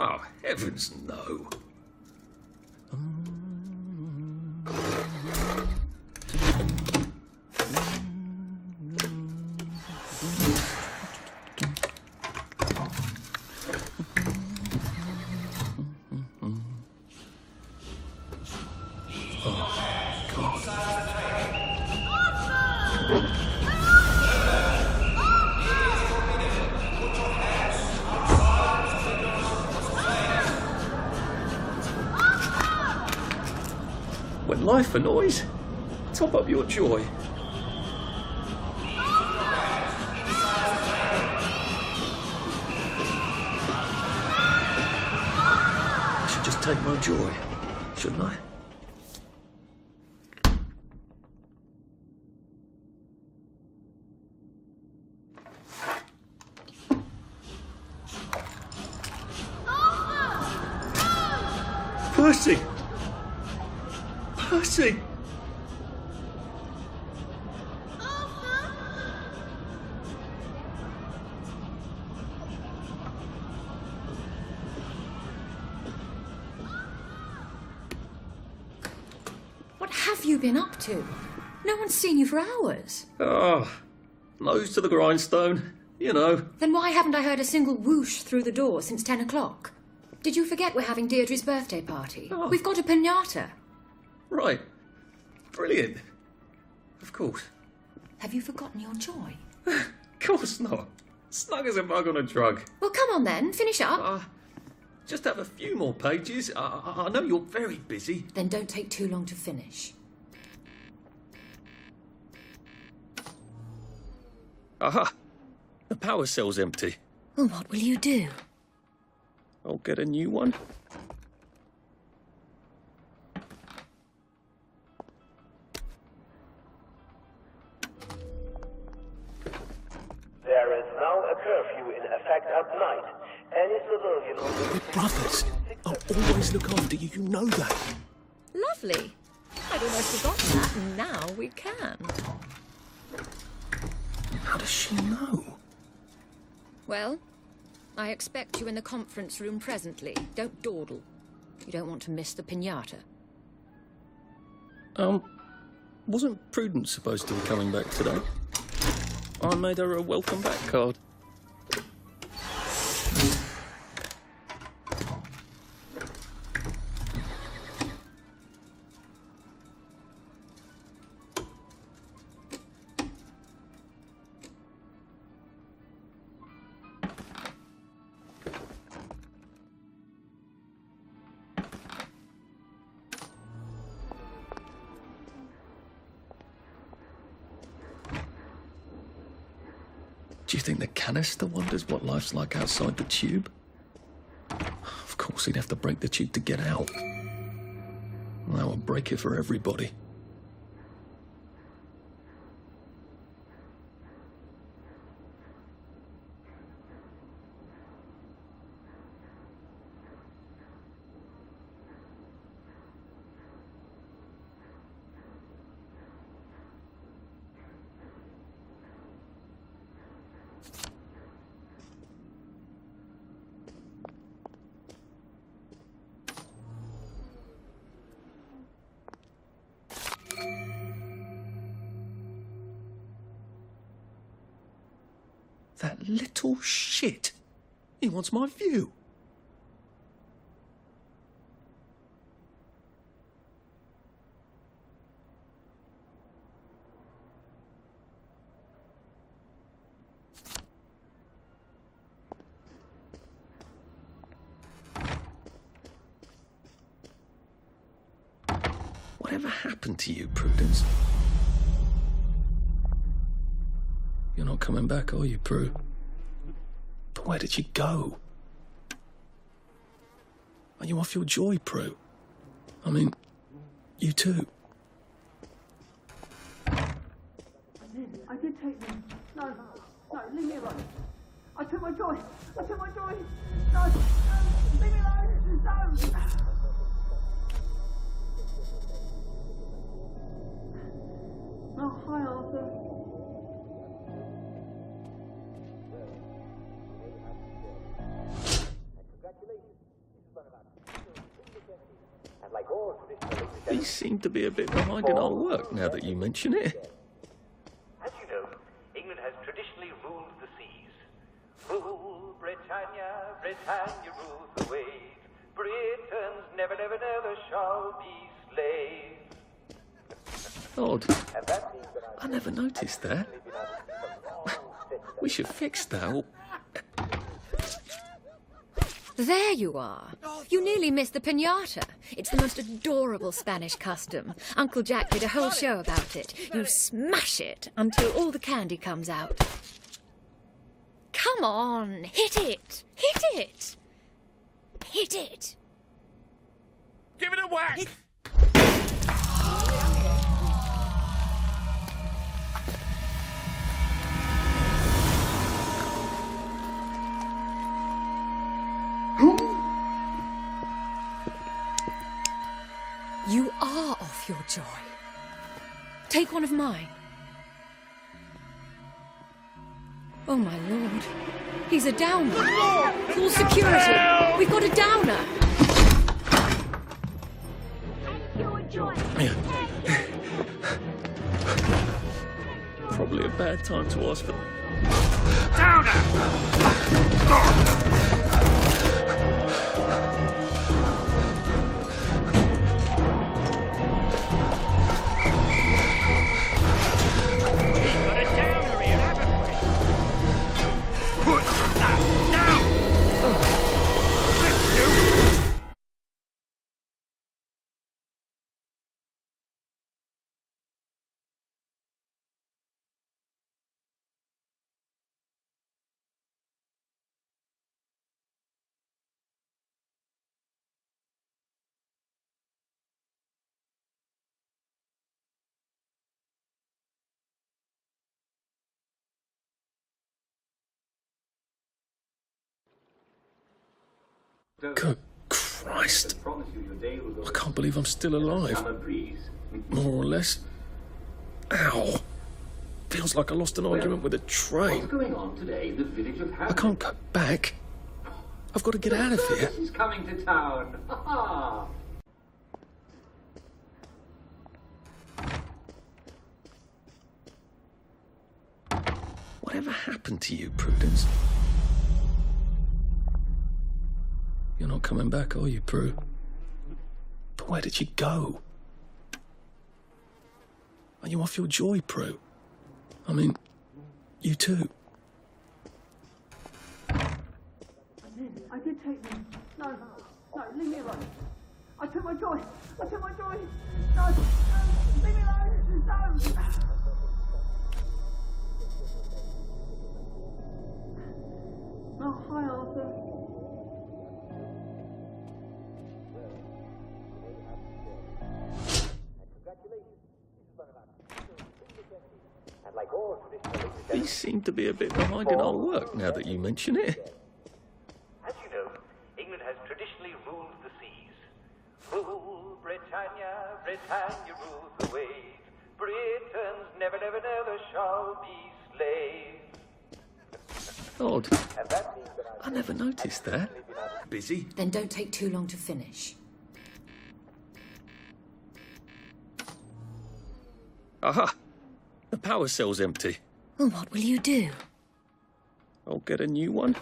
Oh, heavens no. When life annoys, top up your joy. I should just take my joy, shouldn't I? Percy! Percy! What have you been up to? No one's seen you for hours. Ah, nose to the grindstone, you know. Then why haven't I heard a single whoosh through the door since 10 o'clock? Did you forget we're having Deirdre's birthday party? Oh. We've got a piñata. Right. Brilliant. Of course. Have you forgotten your joy? Of course not. Snug as a bug on a drug. Well, come on then, finish up. Just have a few more pages. I know you're very busy. Then don't take too long to finish. Aha! The power cell's empty. Well, what will you do? I'll get a new one. There is now a curfew in effect at night. Any civilian who... We're brothers. I'll always look after you, you know that. Lovely. I'd almost forgotten that, and now we can. How does she know? Well, I expect you in the conference room presently. Don't dawdle. You don't want to miss the piñata. Wasn't Prudence supposed to be coming back today? I made her a welcome back card. Do you think the canister wonders what life's like outside the tube? Of course, he'd have to break the tube to get out. That would break it for everybody. That little shit. He wants my view. Whatever happened to you, Prudence? You're not coming back, are you, Prue? But where did you go? Are you off your joy, Prue? I mean, you too. I did take them. No, leave me alone. I took my joy. No, leave me alone. No. Oh, hi, Arthur. He seemed to be a bit behind in our work now that you mention it. As you know, England has traditionally ruled the seas. Rule Britannia, Britannia rule the waves. Britons never, never, never shall be slaves. Odd. And that means that I never noticed that. We should fix that. There you are. You nearly missed the piñata. It's the most adorable Spanish custom. Uncle Jack did a whole show about it. You smash it until all the candy comes out. Come on, hit it! Hit it! Hit it! Give it a whack! You are off your joy. Take one of mine. Oh, my lord. He's a downer. Call security. We've got a downer. Probably a bad time to ask for... Good Christ. I can't believe I'm still alive. More or less. Ow. Feels like I lost an argument with a train. What's going on today? The village of I can't go back. I've got to get out of here. He's coming to town. Ha ha! Whatever happened to you, Prudence? You're not coming back, are you, Prue? But where did she go? Are you off your joy, Prue? I mean, you too. I did take them. No, leave me alone. I took my joy. No, leave me alone. No. Oh, hi, Arthur. He seemed to be a bit behind in our work now that you mention it. As you know, England has traditionally ruled the seas. Rule Britannia, Britannia rule the waves. Britons never, never, never shall be slaves. Odd. And that means that I never noticed that. Busy? Then don't take too long to finish. Aha! The power cell's empty. Well, what will you do? I'll get a new one.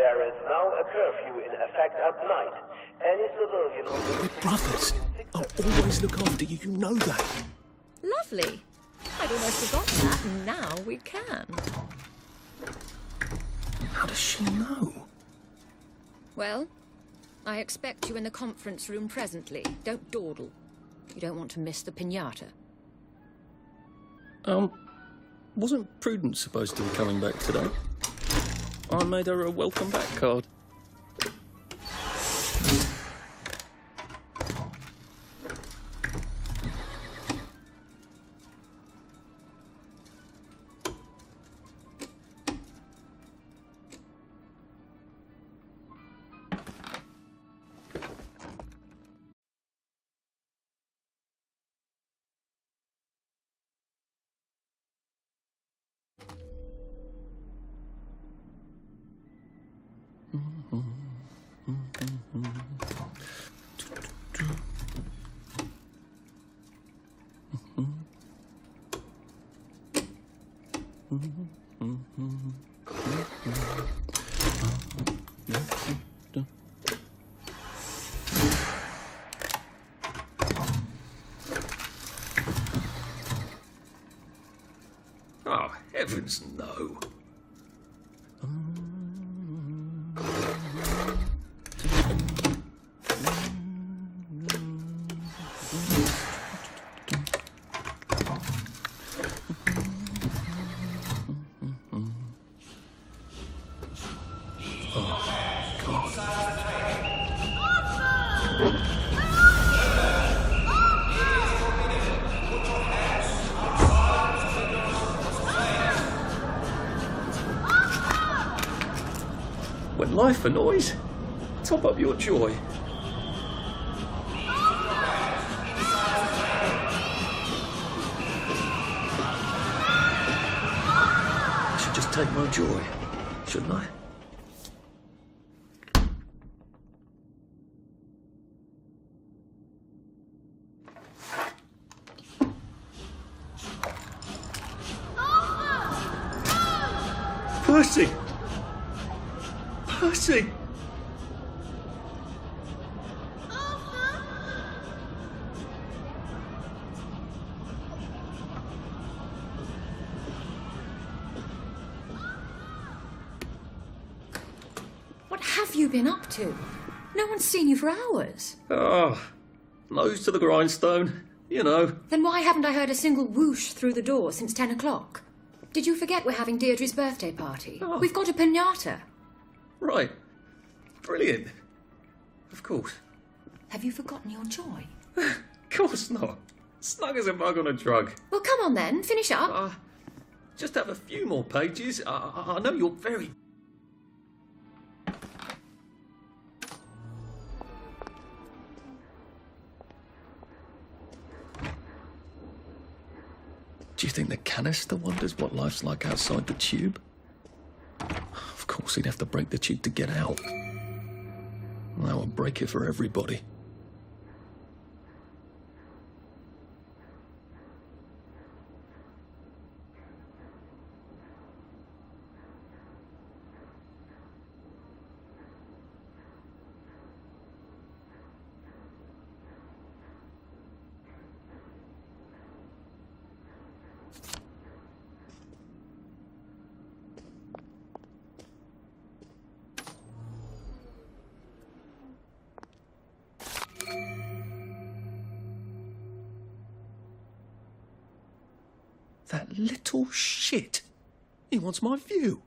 there is now a curfew in effect at night. Any civilian who... We're brothers. I'll always look after you. You know that. Lovely. I'd almost forgotten that, and now we can. How does she know? Well, I expect you in the conference room presently. Don't dawdle. You don't want to miss the piñata. Wasn't Prudence supposed to be coming back today? I made her a welcome back card. Oh, heavens no. When life annoys, top up your joy. I should just take my joy, shouldn't I? Percy! Percy! What have you been up to? No one's seen you for hours. Oh, nose to the grindstone, you know. Then why haven't I heard a single whoosh through the door since 10 o'clock? Did you forget we're having Deirdre's birthday party? Oh. We've got a piñata. Right. Brilliant. Of course. Have you forgotten your joy? Of course not. Snug as a bug on a drug. Well, come on then, finish up. Just have a few more pages. I know you're very... Do you think the canister wonders what life's like outside the tube? Of course he'd have to break the tube to get out. That would break it for everybody. That little shit. He wants my view.